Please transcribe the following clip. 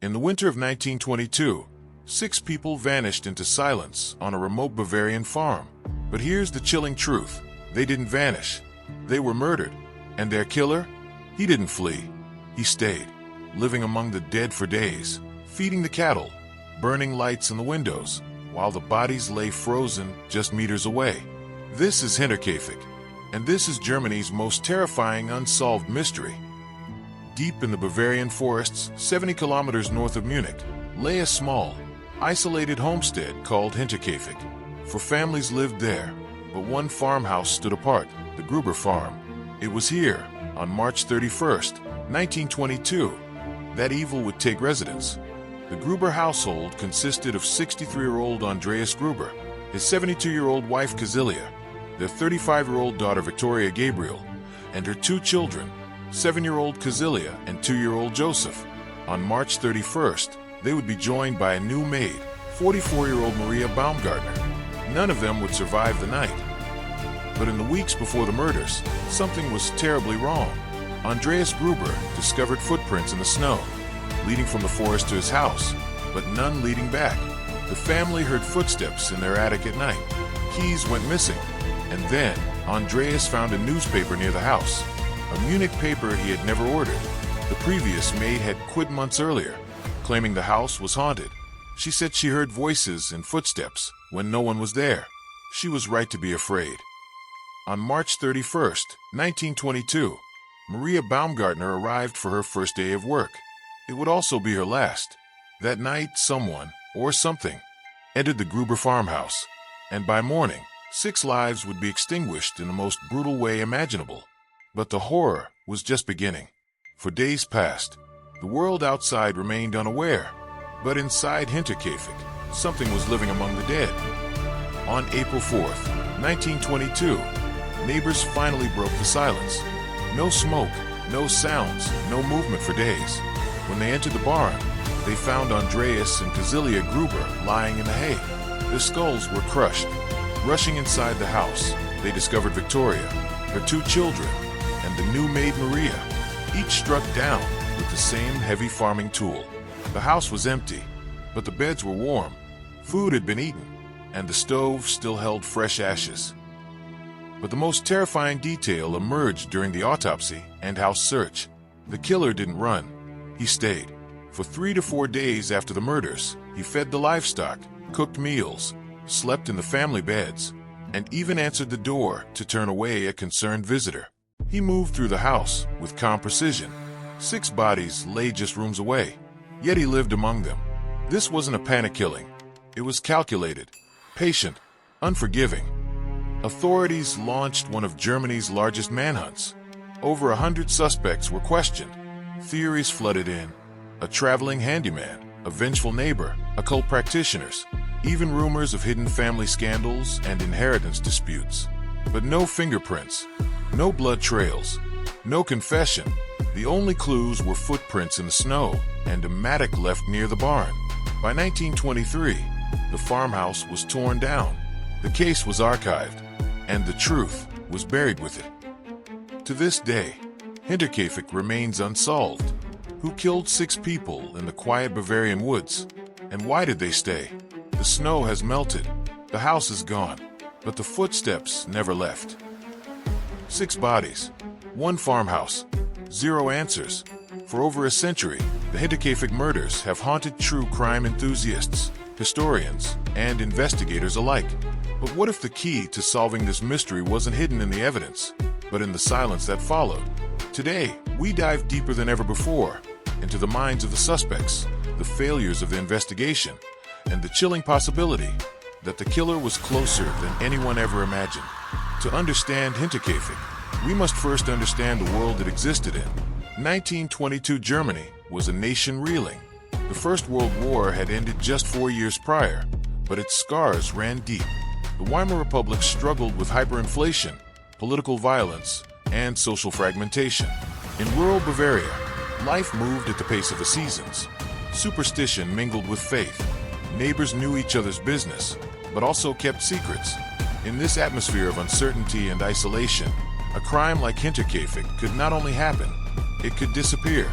In the winter of 1922, 6 people vanished into silence on a remote Bavarian farm. But here's the chilling truth. They didn't vanish. They were murdered. And their killer? He didn't flee. He stayed, living among the dead for days, feeding the cattle, burning lights in the windows, while the bodies lay frozen just meters away. This is Hinterkaifeck, and this is Germany's most terrifying unsolved mystery. Deep in the Bavarian forests, 70 kilometers north of Munich, lay a small, isolated homestead called Hinterkaifeck. 4 families lived there, but one farmhouse stood apart, the Gruber farm. It was here, on March 31st, 1922, that evil would take residence. The Gruber household consisted of 63-year-old Andreas Gruber, his 72-year-old wife Cecilia, their 35-year-old daughter Victoria Gabriel, and her 2 children, 7-year-old Cecilia and 2-year-old Joseph. On March 31st, they would be joined by a new maid, 44-year-old Maria Baumgartner. None of them would survive the night. But in the weeks before the murders, something was terribly wrong. Andreas Gruber discovered footprints in the snow, leading from the forest to his house, but none leading back. The family heard footsteps in their attic at night. Keys went missing, and then Andreas found a newspaper near the house, a Munich paper he had never ordered. The previous maid had quit months earlier, claiming the house was haunted. She said she heard voices and footsteps when no one was there. She was right to be afraid. On March 31st, 1922, Maria Baumgartner arrived for her first day of work. It would also be her last. That night, someone, or something, entered the Gruber farmhouse, and by morning, 6 lives would be extinguished in the most brutal way imaginable. But the horror was just beginning. For days past, the world outside remained unaware, but inside Hinterkaifeck, something was living among the dead. On April 4th, 1922, neighbors finally broke the silence. No smoke, no sounds, no movement for days. When they entered the barn, they found Andreas and Cecilia Gruber lying in the hay. Their skulls were crushed. Rushing inside the house, they discovered Victoria, her 2 children, and the new maid Maria, each struck down with the same heavy farming tool. The house was empty, but the beds were warm. Food had been eaten, and the stove still held fresh ashes. But the most terrifying detail emerged during the autopsy and house search. The killer didn't run. He stayed. For 3 to 4 days after the murders, he fed the livestock, cooked meals, slept in the family beds, and even answered the door to turn away a concerned visitor. He moved through the house with calm precision. 6 bodies lay just rooms away, yet he lived among them. This wasn't a panic killing. It was calculated, patient, unforgiving. Authorities launched one of Germany's largest manhunts. Over 100 suspects were questioned. Theories flooded in. A traveling handyman, a vengeful neighbor, occult practitioners, even rumors of hidden family scandals and inheritance disputes. But no fingerprints, no blood trails, no confession. The only clues were footprints in the snow and a mattock left near the barn. By 1923, the farmhouse was torn down. The case was archived, and the truth was buried with it. To this day, Hinterkaifeck remains unsolved. Who killed 6 people in the quiet Bavarian woods? And why did they stay? The snow has melted, the house is gone, but the footsteps never left. 6 bodies, 1 farmhouse, 0 answers. For over a century, the Hinterkaifeck murders have haunted true crime enthusiasts, historians, and investigators alike. But what if the key to solving this mystery wasn't hidden in the evidence, but in the silence that followed? Today, we dive deeper than ever before into the minds of the suspects, the failures of the investigation, and the chilling possibility that the killer was closer than anyone ever imagined. To understand Hinterkaifeck, we must first understand the world it existed in. 1922 Germany was a nation reeling. The First World War had ended just 4 years prior, but its scars ran deep. The Weimar Republic struggled with hyperinflation, political violence, and social fragmentation. In rural Bavaria, life moved at the pace of the seasons. Superstition mingled with faith. Neighbors knew each other's business, but also kept secrets. In this atmosphere of uncertainty and isolation, a crime like Hinterkaifeck could not only happen, it could disappear.